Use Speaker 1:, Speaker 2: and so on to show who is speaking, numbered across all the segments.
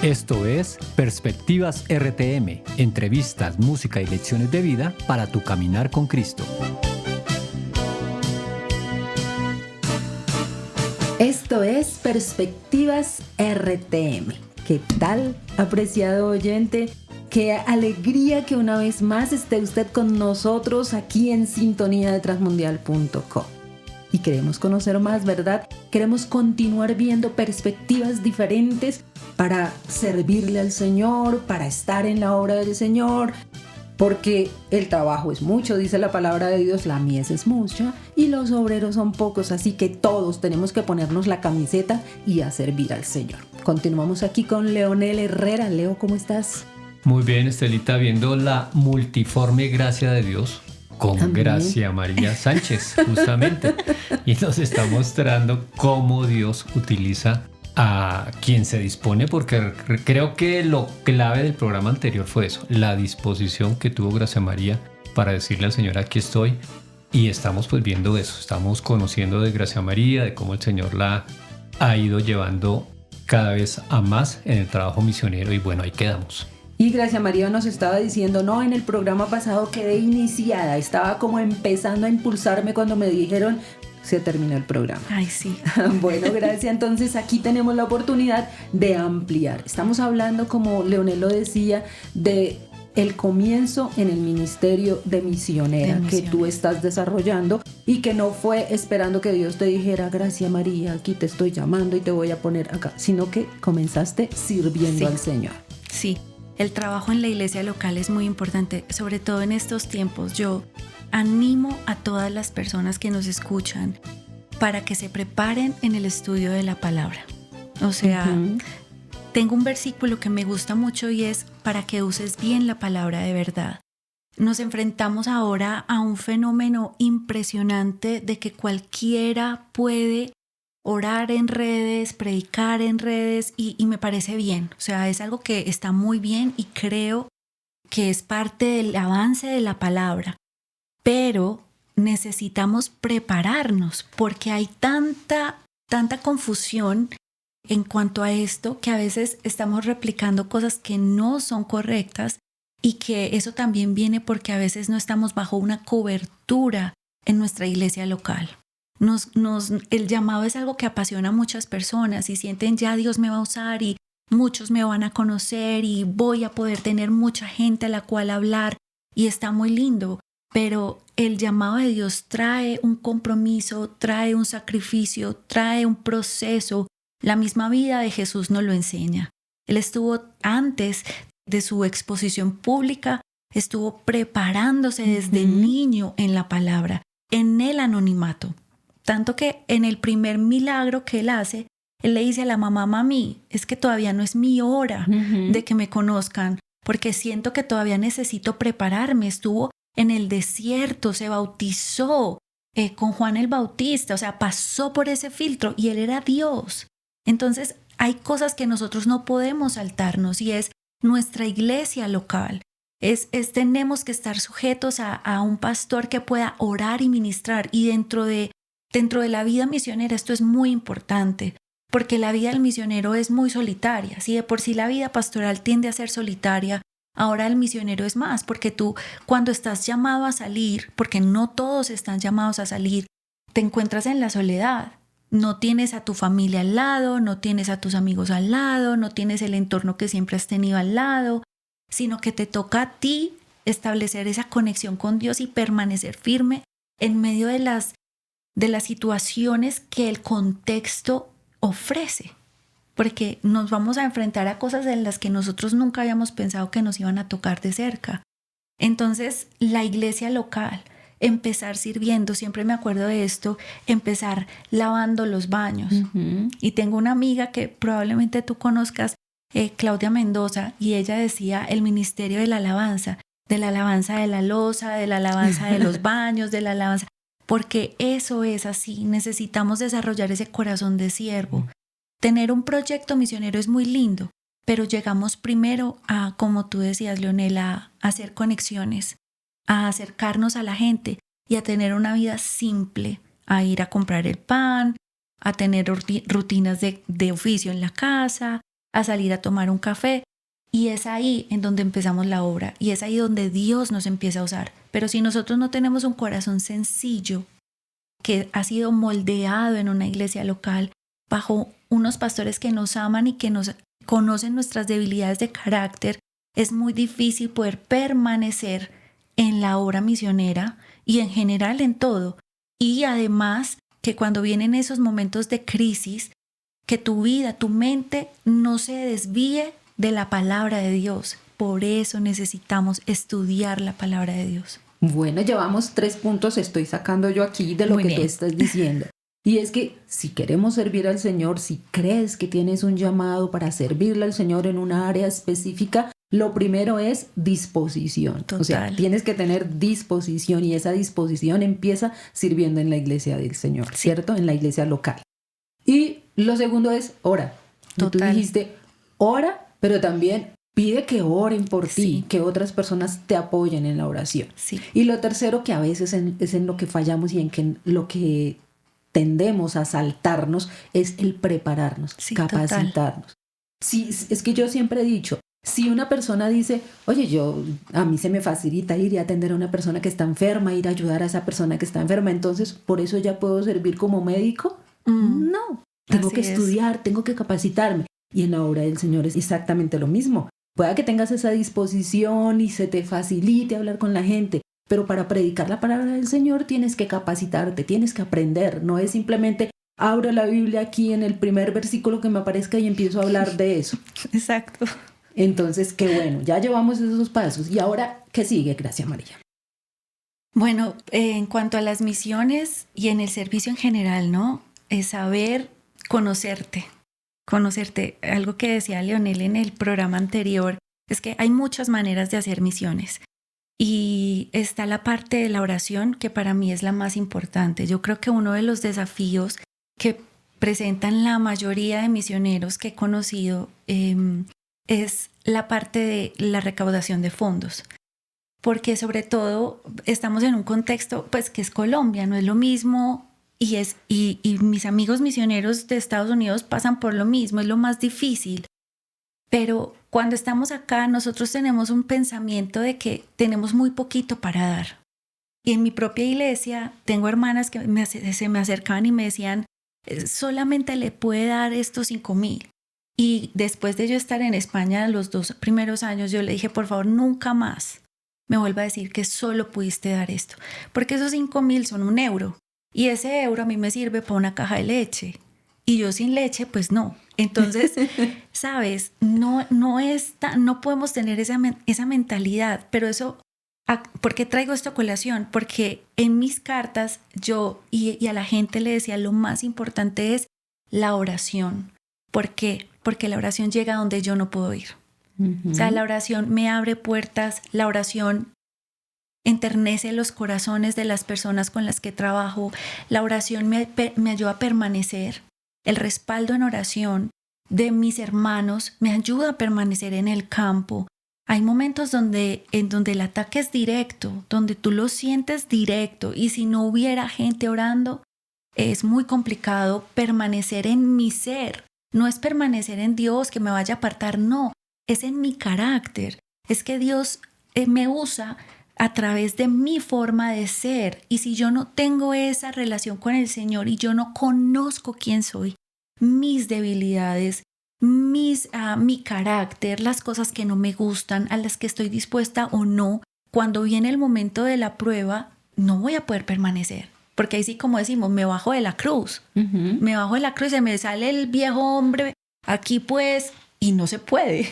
Speaker 1: Esto es Perspectivas RTM, entrevistas, música y lecciones de vida para tu caminar con Cristo.
Speaker 2: Esto es Perspectivas RTM. ¿Qué tal, apreciado oyente? Qué alegría que una vez más esté usted con nosotros aquí en sintonía de transmundial.co. Y queremos conocer más, ¿verdad? Queremos continuar viendo perspectivas diferentes para servirle al Señor, para estar en la obra del Señor, porque el trabajo es mucho, dice la palabra de Dios, la mies es mucha y los obreros son pocos, así que todos tenemos que ponernos la camiseta y a servir al Señor. Continuamos aquí con Leonel Herrera. Leo, ¿cómo estás?
Speaker 1: Muy bien, Estelita, viendo la multiforme gracia de Dios con
Speaker 2: Amén.
Speaker 1: Gracia María Sánchez, justamente. Y nos está mostrando cómo Dios utiliza a quien se dispone, porque creo que lo clave del programa anterior fue eso, la disposición que tuvo Gracia María para decirle al Señor, aquí estoy. Y estamos pues viendo eso, estamos conociendo de Gracia María, de cómo el Señor la ha ido llevando cada vez a más en el trabajo misionero. Y bueno, ahí quedamos.
Speaker 2: Y Gracia María nos estaba diciendo, no, en el programa pasado quedé iniciada, estaba como empezando a impulsarme cuando me dijeron, se terminó el programa.
Speaker 3: Ay, sí.
Speaker 2: Bueno, Gracia, entonces aquí tenemos la oportunidad de ampliar. Estamos hablando, como Leonel lo decía, de el comienzo en el ministerio de misionera que tú estás desarrollando y que no fue esperando que Dios te dijera, Gracia María, aquí te estoy llamando y te voy a poner acá, sino que comenzaste sirviendo al Señor.
Speaker 3: Sí. El trabajo en la iglesia local es muy importante, sobre todo en estos tiempos. Yo animo a todas las personas que nos escuchan para que se preparen en el estudio de la palabra. O sea, tengo un versículo que me gusta mucho y es para que uses bien la palabra de verdad. Nos enfrentamos ahora a un fenómeno impresionante de que cualquiera puede orar en redes, predicar en redes y me parece bien. O sea, es algo que está muy bien y creo que es parte del avance de la palabra. Pero necesitamos prepararnos porque hay tanta confusión en cuanto a esto que a veces estamos replicando cosas que no son correctas y que eso también viene porque a veces no estamos bajo una cobertura en nuestra iglesia local. El llamado es algo que apasiona a muchas personas y sienten ya Dios me va a usar y muchos me van a conocer y voy a poder tener mucha gente a la cual hablar y está muy lindo, pero el llamado de Dios trae un compromiso, trae un sacrificio, trae un proceso. La misma vida de Jesús nos lo enseña. Él estuvo antes de su exposición pública, estuvo preparándose desde niño en la palabra, en el anonimato. Tanto que en el primer milagro que él hace, él le dice a la mamá, mami, es que todavía no es mi hora de que me conozcan, porque siento que todavía necesito prepararme. Estuvo en el desierto, se bautizó con Juan el Bautista, o sea, pasó por ese filtro y él era Dios. Entonces, hay cosas que nosotros no podemos saltarnos y es nuestra iglesia local. Tenemos que estar sujetos a un pastor que pueda orar y ministrar y dentro de la vida misionera esto es muy importante porque la vida del misionero es muy solitaria. Si de por sí la vida pastoral tiende a ser solitaria, ahora el misionero es más porque tú cuando estás llamado a salir, porque no todos están llamados a salir, te encuentras en la soledad. No tienes a tu familia al lado, no tienes a tus amigos al lado, no tienes el entorno que siempre has tenido al lado, sino que te toca a ti establecer esa conexión con Dios y permanecer firme en medio de las situaciones que el contexto ofrece, porque nos vamos a enfrentar a cosas en las que nosotros nunca habíamos pensado que nos iban a tocar de cerca. Entonces, la iglesia local, empezar sirviendo, siempre me acuerdo de esto, empezar lavando los baños. Y tengo una amiga que probablemente tú conozcas, Claudia Mendoza, y ella decía el ministerio de la alabanza de la loza, de la alabanza de los baños, de la alabanza. Porque eso es así, necesitamos desarrollar ese corazón de siervo. Tener un proyecto misionero es muy lindo, pero llegamos primero a, como tú decías, Leonel, a hacer conexiones, a acercarnos a la gente y a tener una vida simple, a ir a comprar el pan, a tener rutinas de oficio en la casa, a salir a tomar un café. Y es ahí en donde empezamos la obra y es ahí donde Dios nos empieza a usar. Pero si nosotros no tenemos un corazón sencillo que ha sido moldeado en una iglesia local bajo unos pastores que nos aman y que nos conocen nuestras debilidades de carácter, es muy difícil poder permanecer en la obra misionera y en general en todo. Y además que cuando vienen esos momentos de crisis, que tu vida, tu mente no se desvíe de la palabra de Dios. Por eso necesitamos estudiar la palabra de Dios.
Speaker 2: Bueno, llevamos 3 puntos, estoy sacando yo aquí de lo
Speaker 3: Muy
Speaker 2: que
Speaker 3: bien.
Speaker 2: tú estás diciendo. Y es que si queremos servir al Señor, si crees que tienes un llamado para servirle al Señor en una área específica, lo primero es disposición.
Speaker 3: Total.
Speaker 2: O sea, tienes que tener disposición y esa disposición empieza sirviendo en la iglesia del Señor,
Speaker 3: Sí.
Speaker 2: ¿cierto? En la iglesia local. Y lo segundo es ora. Y tú
Speaker 3: Total.
Speaker 2: dijiste, ora, pero también pide que oren por ti,
Speaker 3: Sí.
Speaker 2: que otras personas te apoyen en la oración.
Speaker 3: Sí.
Speaker 2: Y lo tercero, que a veces es en lo que fallamos y en lo que tendemos a saltarnos, es el prepararnos,
Speaker 3: Sí,
Speaker 2: capacitarnos. Sí, es que yo siempre he dicho, si una persona dice, oye, a mí se me facilita ir y atender a una persona que está enferma, ir a ayudar a esa persona que está enferma, entonces por eso ya puedo servir como médico. No, tengo
Speaker 3: Así
Speaker 2: que
Speaker 3: es.
Speaker 2: estudiar, tengo que capacitarme. Y en la obra del Señor es exactamente lo mismo. Pueda que tengas esa disposición y se te facilite hablar con la gente, pero para predicar la palabra del Señor tienes que capacitarte, tienes que aprender. No es simplemente abro la Biblia aquí en el primer versículo que me aparezca y empiezo a hablar de eso.
Speaker 3: Exacto.
Speaker 2: Entonces, qué bueno, ya llevamos esos pasos. ¿Y ahora qué sigue, Gracia María?
Speaker 3: Bueno, en cuanto a las misiones y en el servicio en general, ¿no? Es saber conocerte. Algo que decía Leonel en el programa anterior, es que hay muchas maneras de hacer misiones. Y está la parte de la oración, que para mí es la más importante. Yo creo que uno de los desafíos que presentan la mayoría de misioneros que he conocido es la parte de la recaudación de fondos. Porque sobre todo estamos en un contexto pues que es Colombia, no es lo mismo y mis amigos misioneros de Estados Unidos pasan por lo mismo, es lo más difícil. Pero cuando estamos acá nosotros tenemos un pensamiento de que tenemos muy poquito para dar. Y en mi propia iglesia tengo hermanas que se me acercaban y me decían, solamente le puede dar estos 5,000. Y después de yo estar en España los 2 primeros años, yo le dije, por favor, nunca más me vuelva a decir que solo pudiste dar esto. Porque esos 5,000 son €1. Y ese euro a mí me sirve para una caja de leche. Y yo sin leche, pues no. Entonces, ¿sabes? No podemos tener esa mentalidad. Pero eso, ¿por qué traigo esto a colación? Porque en mis cartas yo y a la gente le decía, lo más importante es la oración. ¿Por qué? Porque la oración llega a donde yo no puedo ir. O sea, la oración me abre puertas, la oración enternece los corazones de las personas con las que trabajo, la oración me ayuda a permanecer, el respaldo en oración de mis hermanos me ayuda a permanecer en el campo. Hay momentos en donde el ataque es directo, donde tú lo sientes directo y si no hubiera gente orando, es muy complicado permanecer en mi ser. No es permanecer en Dios que me vaya a apartar, no. Es en mi carácter, es que Dios me usa a través de mi forma de ser y si yo no tengo esa relación con el Señor y yo no conozco quién soy, mis debilidades, mi carácter, las cosas que no me gustan, a las que estoy dispuesta o no, cuando viene el momento de la prueba, no voy a poder permanecer. Porque ahí sí, como decimos, me bajo de la cruz, me bajo de la cruz y se me sale el viejo hombre, aquí pues... Y no se puede,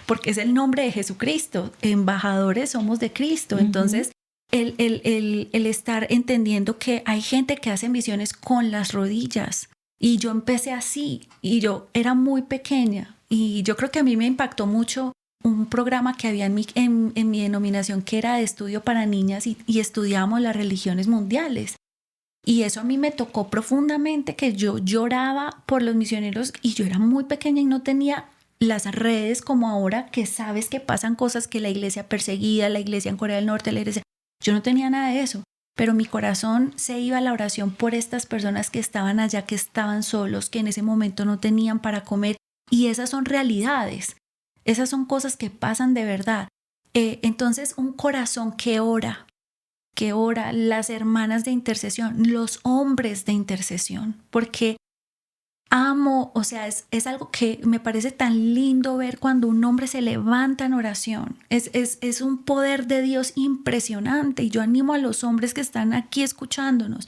Speaker 3: porque es el nombre de Jesucristo. Embajadores somos de Cristo. Entonces, el estar entendiendo que hay gente que hace misiones con las rodillas. Y yo empecé así, y yo era muy pequeña. Y yo creo que a mí me impactó mucho un programa que había en mi denominación que era de estudio para niñas y estudiábamos las religiones mundiales. Y eso a mí me tocó profundamente, que yo lloraba por los misioneros y yo era muy pequeña y no tenía las redes como ahora, que sabes que pasan cosas, que la iglesia perseguida, la iglesia en Corea del Norte, la iglesia... Yo no tenía nada de eso, pero mi corazón se iba a la oración por estas personas que estaban allá, que estaban solos, que en ese momento no tenían para comer Y esas son realidades, esas son cosas que pasan de verdad. Entonces, un corazón que ora, las hermanas de intercesión, los hombres de intercesión, porque amo, o sea, es algo que me parece tan lindo ver cuando un hombre se levanta en oración. Es un poder de Dios impresionante, y yo animo a los hombres que están aquí escuchándonos.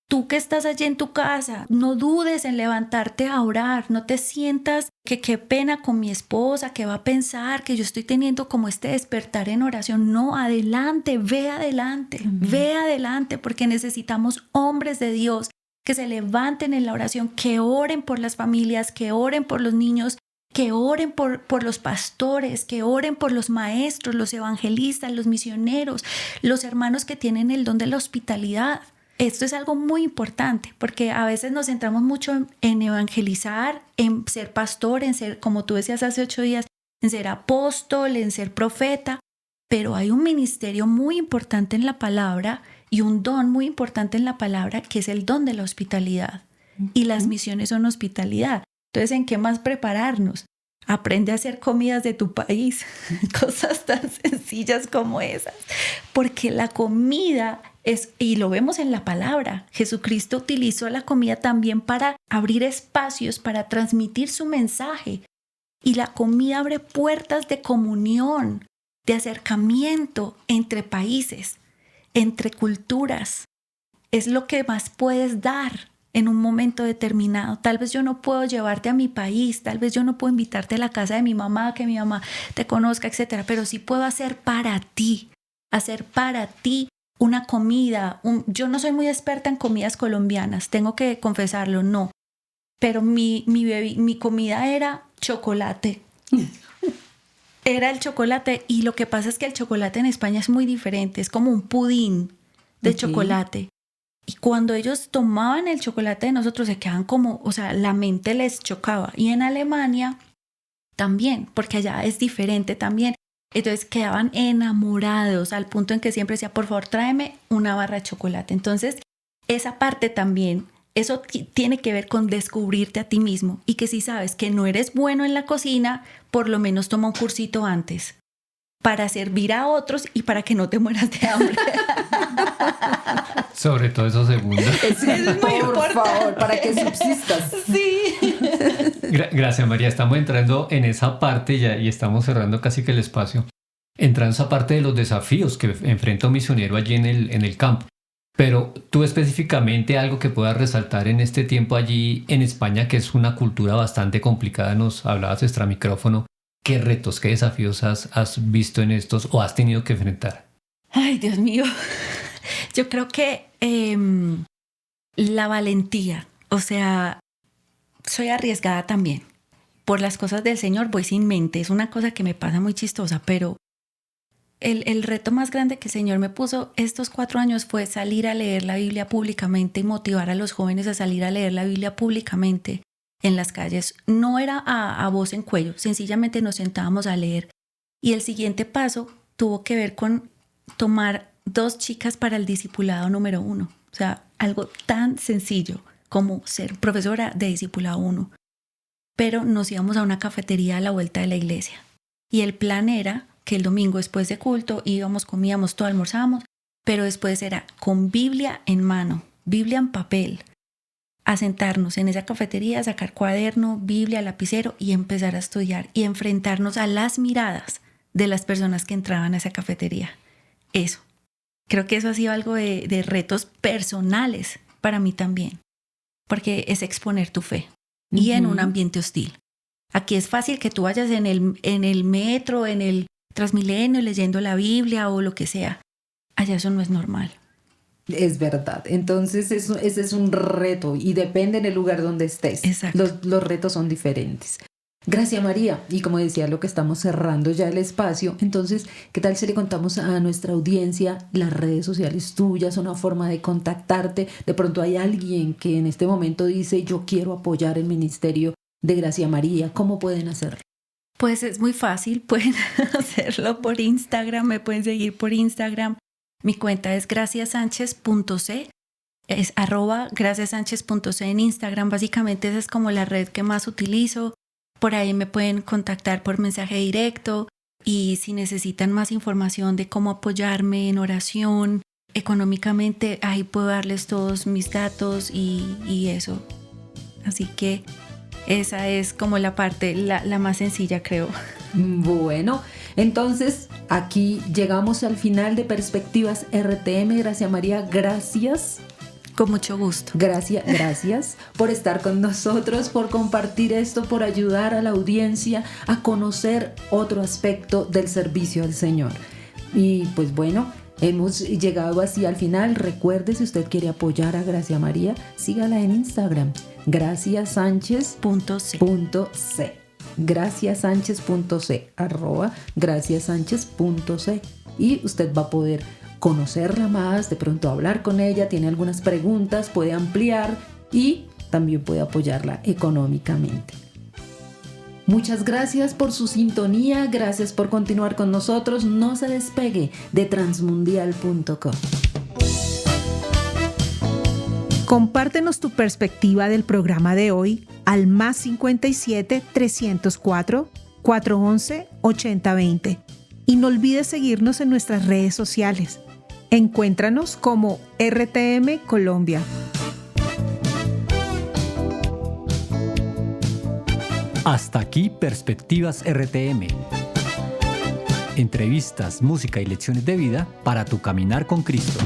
Speaker 3: Tú que estás allí en tu casa, no dudes en levantarte a orar, no te sientas que qué pena con mi esposa, que va a pensar que yo estoy teniendo como este despertar en oración. No, adelante, ve adelante, porque necesitamos hombres de Dios que se levanten en la oración, que oren por las familias, que oren por los niños, que oren por los pastores, que oren por los maestros, los evangelistas, los misioneros, los hermanos que tienen el don de la hospitalidad. Esto es algo muy importante, porque a veces nos centramos mucho en evangelizar, en ser pastor, en ser, como tú decías hace 8 días, en ser apóstol, en ser profeta, pero hay un ministerio muy importante en la palabra y un don muy importante en la palabra, que es el don de la hospitalidad. Y las misiones son hospitalidad. Entonces, ¿en qué más prepararnos? Aprende a hacer comidas de tu país, cosas tan sencillas como esas, porque la comida es, y lo vemos en la palabra, Jesucristo utilizó la comida también para abrir espacios, para transmitir su mensaje, y la comida abre puertas de comunión, de acercamiento entre países, entre culturas. Es lo que más puedes dar en un momento determinado. Tal vez yo no puedo llevarte a mi país, tal vez yo no puedo invitarte a la casa de mi mamá, que mi mamá te conozca, etcétera, pero sí puedo hacer para ti una comida. Yo no soy muy experta en comidas colombianas, tengo que confesarlo, no, pero mi comida era chocolate. Era el chocolate, y lo que pasa es que el chocolate en España es muy diferente, es como un pudín de chocolate. Y cuando ellos tomaban el chocolate de nosotros se quedaban como, o sea, la mente les chocaba. Y en Alemania también, porque allá es diferente también. Entonces quedaban enamorados al punto en que siempre decía, por favor, tráeme una barra de chocolate. Entonces, esa parte también, eso tiene que ver con descubrirte a ti mismo. Y que si sabes que no eres bueno en la cocina, por lo menos toma un cursito antes para servir a otros y para que no te mueras de hambre.
Speaker 1: Sobre todo eso segundo.
Speaker 2: Es muy importante. Por favor, para que subsistas.
Speaker 3: Sí.
Speaker 1: Gracias, María. Estamos entrando en esa parte ya y estamos cerrando casi que el espacio. Entrando en esa parte de los desafíos que enfrenta un misionero allí en el campo. Pero tú específicamente algo que puedas resaltar en este tiempo allí en España, que es una cultura bastante complicada, nos hablabas extra micrófono. ¿Qué retos, qué desafíos has visto en estos o has tenido que enfrentar?
Speaker 3: Ay, Dios mío. Yo creo que la valentía, o sea, soy arriesgada también. Por las cosas del Señor voy sin mente. Es una cosa que me pasa muy chistosa, pero el reto más grande que el Señor me puso estos 4 años fue salir a leer la Biblia públicamente y motivar a los jóvenes a salir a leer la Biblia públicamente en las calles. No era a voz en cuello, sencillamente nos sentábamos a leer. Y el siguiente paso tuvo que ver con tomar 2 chicas para el discipulado número 1. O sea, algo tan sencillo como ser profesora de discipulado 1. Pero nos íbamos a una cafetería a la vuelta de la iglesia. Y el plan era que el domingo después de culto íbamos, comíamos todo, almorzábamos, pero después era con Biblia en mano, Biblia en papel, a sentarnos en esa cafetería, sacar cuaderno, Biblia, lapicero y empezar a estudiar y enfrentarnos a las miradas de las personas que entraban a esa cafetería. Eso. Creo que eso ha sido algo de retos personales para mí también, porque es exponer tu fe y en un ambiente hostil. Aquí es fácil que tú vayas en el metro, en el Transmilenio leyendo la Biblia o lo que sea. Allá eso no es normal.
Speaker 2: Es verdad. Entonces ese es un reto y depende del lugar donde estés.
Speaker 3: Exacto.
Speaker 2: Los retos son diferentes. Gracias, María. Y como decía, lo que estamos cerrando ya el espacio. Entonces, ¿qué tal si le contamos a nuestra audiencia las redes sociales tuyas, una forma de contactarte? De pronto hay alguien que en este momento dice, yo quiero apoyar el ministerio de Gracia María. ¿Cómo pueden hacerlo?
Speaker 3: Pues es muy fácil, pueden hacerlo por Instagram, me pueden seguir por Instagram. Mi cuenta es graciasanchez.c, es @graciasanchez.c en Instagram. Básicamente esa es como la red que más utilizo. Por ahí me pueden contactar por mensaje directo y si necesitan más información de cómo apoyarme en oración, económicamente, ahí puedo darles todos mis datos y eso. Así que esa es como la parte, la más sencilla, creo.
Speaker 2: Bueno, entonces aquí llegamos al final de Perspectivas RTM. Gracia María, gracias.
Speaker 3: Con mucho gusto.
Speaker 2: Gracias por estar con nosotros, por compartir esto, por ayudar a la audiencia a conocer otro aspecto del servicio al Señor. Y pues bueno, hemos llegado así al final. Recuerde, si usted quiere apoyar a Gracia María, sígala en Instagram, graciasanchez.c. graciasanchez.c, @graciasanchez.c, y usted va a poder conocerla más, de pronto hablar con ella, tiene algunas preguntas, puede ampliar y también puede apoyarla económicamente. Muchas gracias por su sintonía, gracias por continuar con nosotros. No se despegue de transmundial.com.
Speaker 4: Compártenos tu perspectiva del programa de hoy al +57 304 411 8020 y no olvides seguirnos en nuestras redes sociales. Encuéntranos como RTM Colombia.
Speaker 5: Hasta aquí Perspectivas RTM. Entrevistas, música y lecciones de vida para tu caminar con Cristo.